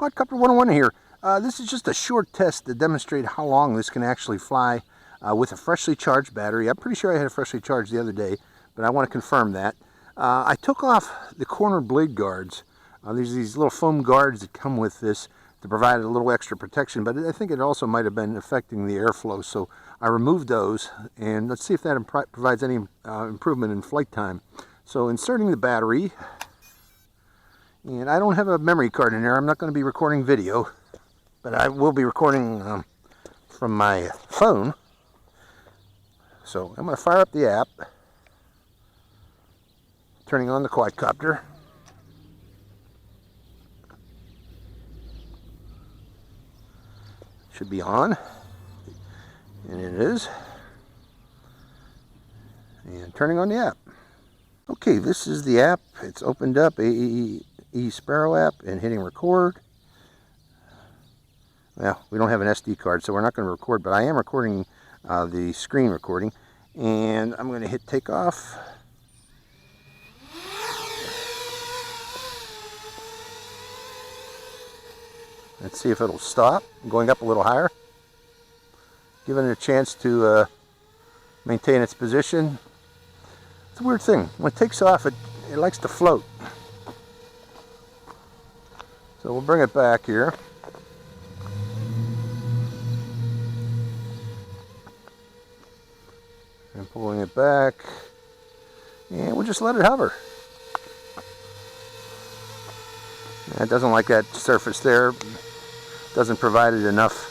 Quadcopter 101 here. This is just a short test to demonstrate how long this can actually fly with a freshly charged battery. I'm pretty sure I had it freshly charged the other day, but I want to confirm that. I took off the corner blade guards. There's these little foam guards that come with this to provide a little extra protection, but I think it also might have been affecting the airflow, so I removed those, and let's see if that provides any improvement in flight time. So inserting the battery, and I don't have a memory card in there. I'm not going to be recording video, but I will be recording from my phone. So I'm going to fire up the app, turning on the quadcopter. Should be on, and it is. And turning on the app. Okay, this is the app. It's opened up, AEE Sparrow app, and hitting record. Well, we don't have an SD card, so we're not going to record, but I am recording the screen recording. And I'm going to hit takeoff. Let's see if it'll stop. I'm going up a little higher. Giving it a chance to maintain its position. It's a weird thing. When it takes off, it likes to float. So we'll bring it back here. And pulling it back. And we'll just let it hover. It doesn't like that surface there. Doesn't provide it enough.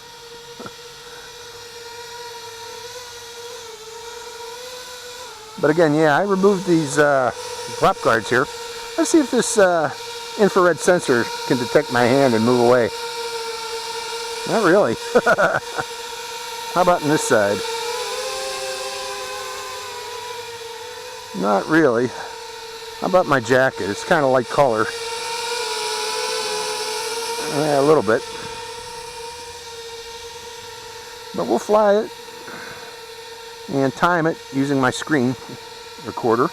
But again, yeah, I removed these drop guards here. Let's see if this infrared sensor can detect my hand and move away. Not really. How about on this side? Not really. How about my jacket? It's kind of light color. Yeah, a little bit. But we'll fly it and time it using my screen recorder.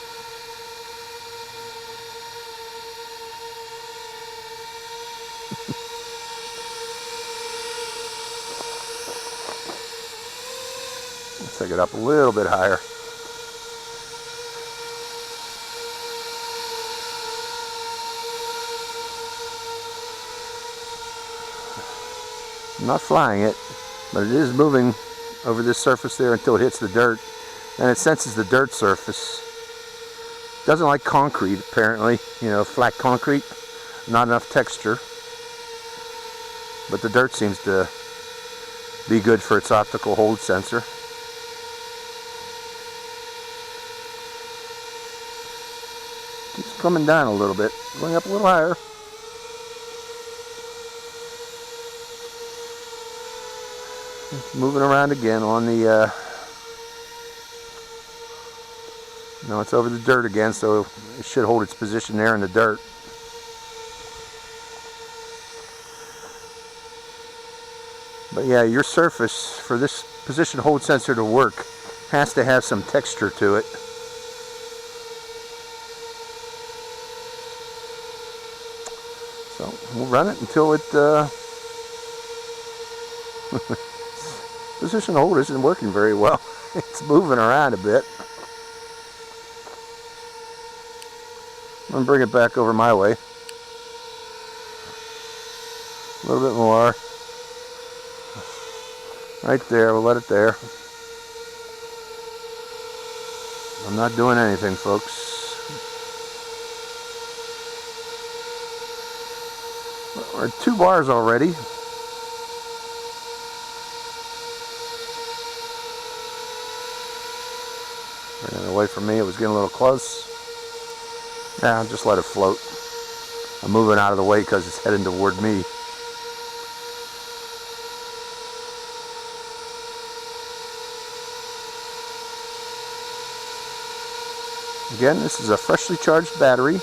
Let's take it up a little bit higher. I'm not flying it, but it is moving over this surface there until it hits the dirt, and it senses the dirt surface. Doesn't like concrete, apparently, you know, flat concrete, not enough texture, but the dirt seems to be good for its optical hold sensor. Keeps coming down a little bit, going up a little higher. Moving around again on the no, it's over the dirt again, so it should hold its position there in the dirt. But yeah, your surface for this position hold sensor to work has to have some texture to it. So we'll run it until it position hold isn't working very well. It's moving around a bit. I'm going to bring it back over my way. A little bit more. Right there, we'll let it there. I'm not doing anything, folks. We're at 2 bars already. Bring it away from me, it was getting a little close. Yeah, I'll just let it float. I'm moving out of the way because it's heading toward me. Again, this is a freshly charged battery.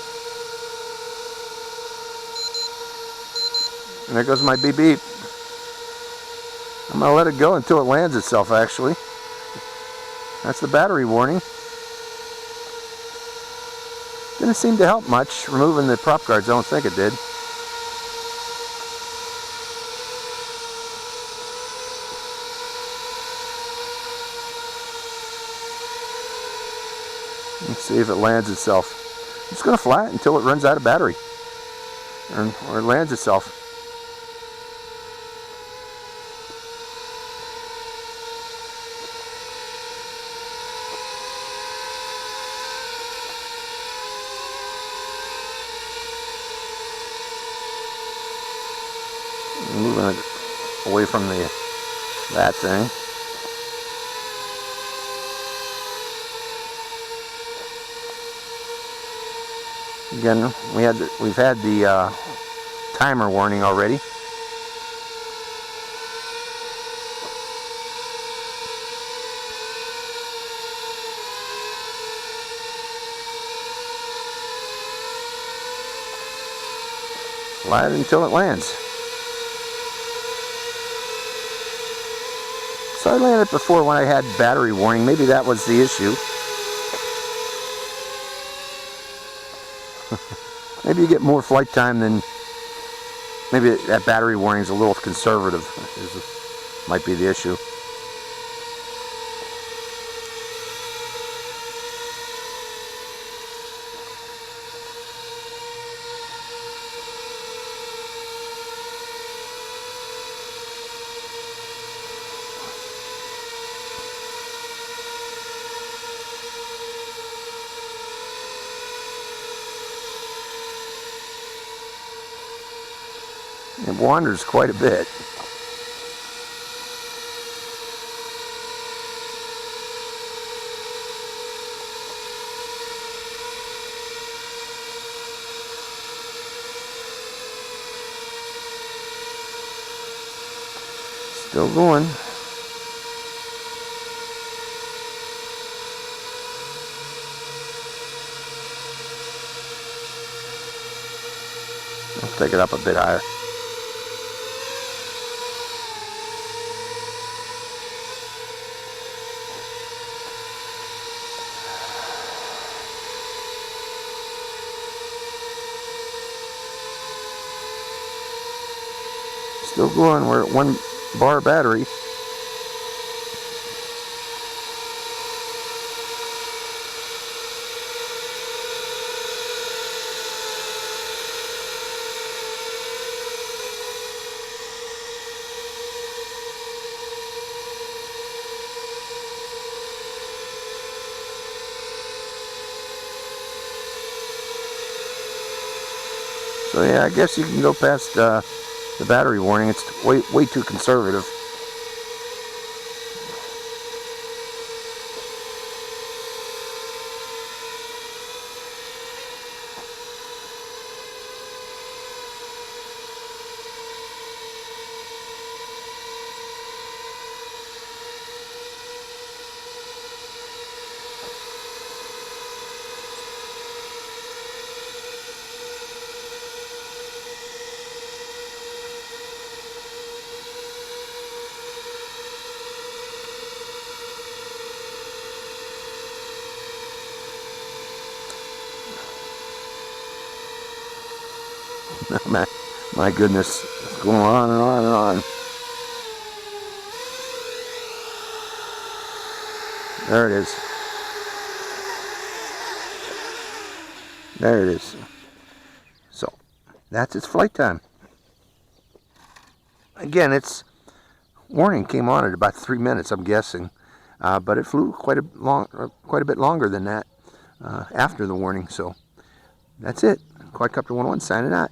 And there goes my beep beep. I'm going to let it go until it lands itself, actually. That's the battery warning. Didn't seem to help much removing the prop guards. I don't think it did. Let's see if it lands itself. It's going to fly it until it runs out of battery, or it lands itself. Moving it away from that thing. Again, we've had the timer warning already. Fly it until it lands. So I landed before when I had battery warning. Maybe that was the issue. Maybe you get more flight time than, maybe that battery warning is a little conservative, might be the issue. It wanders quite a bit. Still going. I'll take it up a bit higher. Still going. We're at 1 bar battery. So yeah, I guess you can go past the battery warning. It's way too conservative. My goodness, it's going on and on and on. There it is. There it is. So, that's its flight time. Again, its warning came on at about 3 minutes, I'm guessing. But it flew quite a bit longer than that after the warning. So, that's it. Quadcopter 101 signing out.